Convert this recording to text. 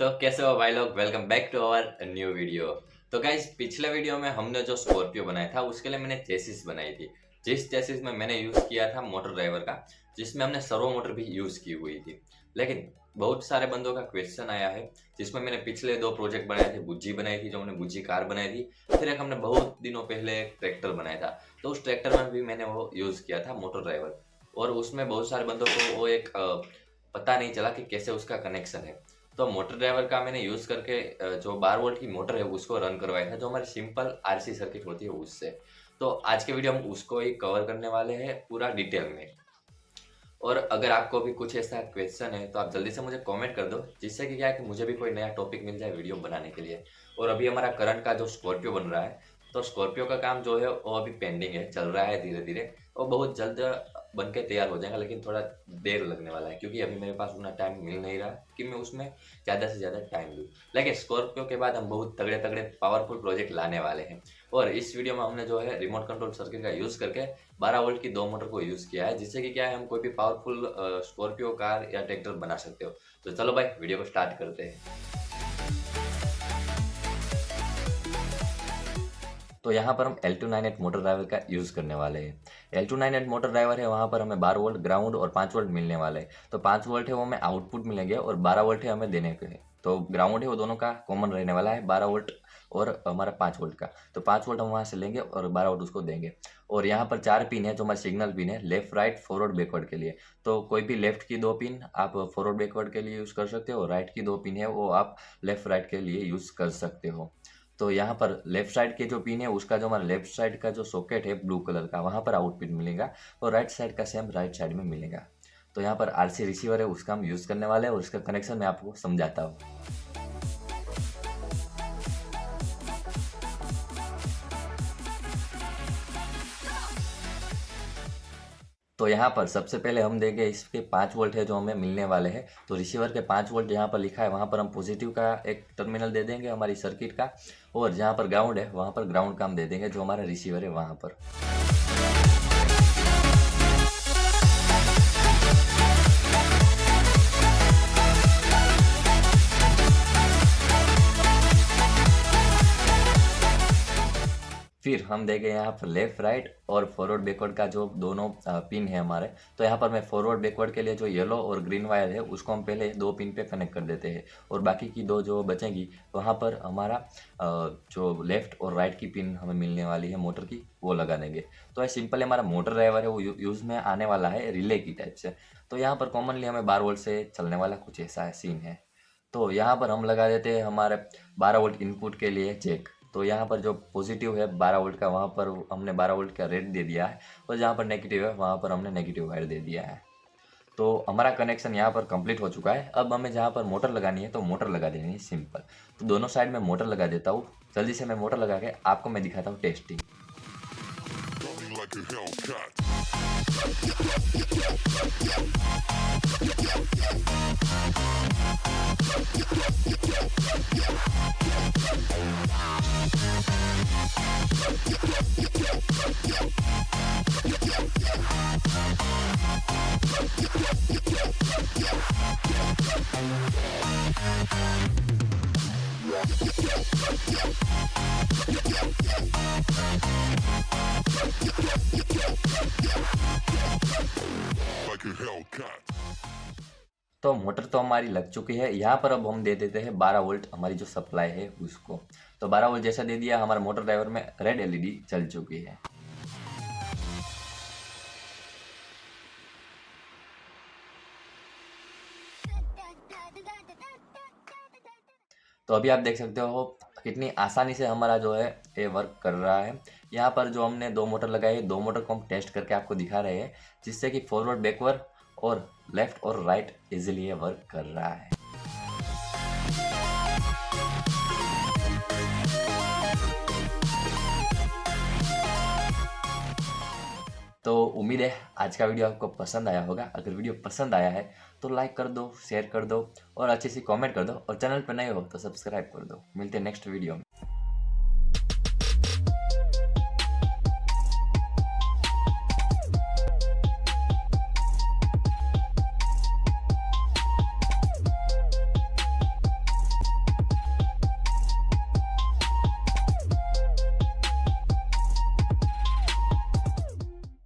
तो कैसे हो भाई लोग, welcome back to our new video. तो गाइज, पिछले वीडियो में हमने जो स्कॉर्पियो बनाया था उसके लिए मैंने चेसिस बनाई थी। जिस चेसिस में मैंने यूज़ किया था मोटर ड्राइवर का, जिसमें हमने सर्वो मोटर भी यूज़ की हुई थी। लेकिन बहुत सारे बंदों का क्वेश्चन आया है, जिसमें मैंने पिछले 2 प्रोजेक्ट बनाए थे। बुज्जी बनाई थी, जो हमने बुज्जी कार बनाई थी। फिर एक हमने बहुत दिनों पहले एक ट्रैक्टर बनाया था, तो उस ट्रैक्टर में भी मैंने वो यूज़ किया था मोटर ड्राइवर। और उसमें बहुत सारे बंदों को वो एक पता नहीं चला कि कैसे उसका कनेक्शन है। तो मोटर ड्राइवर का मैंने यूज़ करके जो 12 वोल्ट की मोटर है उसको रन करवाया था, जो हमारी सिंपल आरसी सर्किट होती है उससे। तो आज के वीडियो हम उसको ही कवर करने वाले हैं पूरा डिटेल में। और अगर आपको भी कुछ ऐसा क्वेश्चन है तो आप जल्दी से मुझे कमेंट कर दो, जिससे कि क्या है कि मुझे भी कोई नया टॉपिक मिल जाए वीडियो बनाने के लिए। और अभी हमारा करंट का जो स्कॉर्पियो बन रहा है, तो स्कॉर्पियो का काम जो है वो अभी पेंडिंग है, चल रहा है धीरे धीरे। वो बहुत जल्द बन के तैयार हो जाएगा, लेकिन थोड़ा देर लगने वाला है, क्योंकि अभी मेरे पास उतना टाइम मिल नहीं रहा कि मैं उसमें ज़्यादा से ज़्यादा टाइम दूँ। लेकिन स्कॉर्पियो के बाद हम बहुत तगड़े तगड़े पावरफुल प्रोजेक्ट लाने वाले हैं। और इस वीडियो में हमने जो है रिमोट कंट्रोल सर्किट का यूज़ करके 12 वोल्ट की 2 मोटर को यूज़ किया है, जिससे कि क्या है हम कोई भी पावरफुल स्कॉर्पियो कार या ट्रैक्टर बना सकते हो। तो चलो भाई, वीडियो को स्टार्ट करते हैं। तो यहाँ पर हम L298 मोटर ड्राइवर का यूज़ करने वाले हैं। L298 मोटर ड्राइवर है, वहाँ पर हमें 12 वोल्ट ग्राउंड और 5 वोल्ट मिलने वाले हैं। तो 5 वोल्ट है वो हमें आउटपुट मिलेंगे और 12 वोल्ट है हमें देने के हैं। तो ग्राउंड है वो दोनों का कॉमन रहने वाला है, 12 वोल्ट और हमारा 5 वोल्ट का। तो 5 वोल्ट हम वहाँ से लेंगे और 12 वोल्ट उसको देंगे। और यहाँ पर 4 पिन है जो हमारे सिग्नल पिन है, लेफ्ट राइट फॉरवर्ड बैकवर्ड के लिए। तो कोई भी लेफ्ट की 2 पिन आप फॉरवर्ड बैकवर्ड के लिए यूज़ कर सकते हो, राइट की 2 पिन है वो आप लेफ्ट राइट के लिए यूज़ कर सकते हो। तो यहाँ पर लेफ्ट साइड के जो पिन है उसका जो हमारा लेफ्ट साइड का जो सॉकेट है ब्लू कलर का, वहाँ पर आउटपुट मिलेगा और राइट साइड का सेम राइट साइड में मिलेगा। तो यहाँ पर आरसी रिसीवर है, उसका हम यूज़ करने वाले हैं और उसका कनेक्शन मैं आपको समझाता हूँ। तो यहाँ पर सबसे पहले हम देंगे इसके 5 वोल्ट है जो हमें मिलने वाले हैं। तो रिसीवर के 5 वोल्ट जहाँ पर लिखा है वहाँ पर हम पॉजिटिव का एक टर्मिनल दे देंगे हमारी सर्किट का, और जहाँ पर ग्राउंड है वहाँ पर ग्राउंड का हम दे देंगे जो हमारा रिसीवर है वहाँ पर। फिर हम देंगे यहाँ पर लेफ्ट राइट और फॉरवर्ड बैकवर्ड का जो दोनों पिन है हमारे। तो यहाँ पर मैं फॉरवर्ड बैकवर्ड के लिए जो येलो और ग्रीन वायर है उसको हम पहले 2 पिन पे कनेक्ट कर देते हैं, और बाकी की 2 जो बचेंगी वहाँ पर हमारा जो लेफ्ट और राइट की पिन हमें मिलने वाली है मोटर की, वो लगा देंगे। तो ये सिंपल हमारा मोटर ड्राइवर है वो यूज़ में आने वाला है रिले की टाइप से। तो यहाँ पर कॉमनली हमें 12 वोल्ट से चलने वाला कुछ ऐसा सीन है। तो यहाँ पर हम लगा देते हैं हमारे 12 वोल्ट इनपुट के लिए जैक। तो यहाँ पर जो पॉजिटिव है 12 वोल्ट का, वहाँ पर हमने 12 वोल्ट का रेड दे दिया है, और जहाँ पर नेगेटिव है वहाँ पर हमने नेगेटिव वायर दे दिया है। तो हमारा कनेक्शन यहाँ पर कंप्लीट हो चुका है। अब हमें जहाँ पर मोटर लगानी है तो मोटर लगा देनी है सिंपल। तो दोनों साइड में मोटर लगा देता हूँ। जल्दी से मैं मोटर लगा के आपको मैं दिखाता हूँ टेस्टिंग। तो मोटर तो हमारी लग चुकी है। यहाँ पर अब हम दे देते हैं 12 वोल्ट हमारी जो सप्लाई है उसको। तो 12 वोल्ट जैसा दे दिया, हमारा मोटर ड्राइवर में रेड एलईडी चल चुकी है। तो अभी आप देख सकते हो कितनी आसानी से हमारा जो है ये वर्क कर रहा है। यहाँ पर जो हमने 2 मोटर लगाई है, 2 मोटर को हम टेस्ट करके आपको दिखा रहे हैं, जिससे कि फॉरवर्ड बैकवर्ड और लेफ्ट और राइट इजीली ये वर्क कर रहा है। तो उम्मीद है आज का वीडियो आपको पसंद आया होगा। अगर वीडियो पसंद आया है तो लाइक कर दो, शेयर कर दो और अच्छी सी कमेंट कर दो, और चैनल पर नए हो तो सब्सक्राइब कर दो। मिलते हैं नेक्स्ट वीडियो में।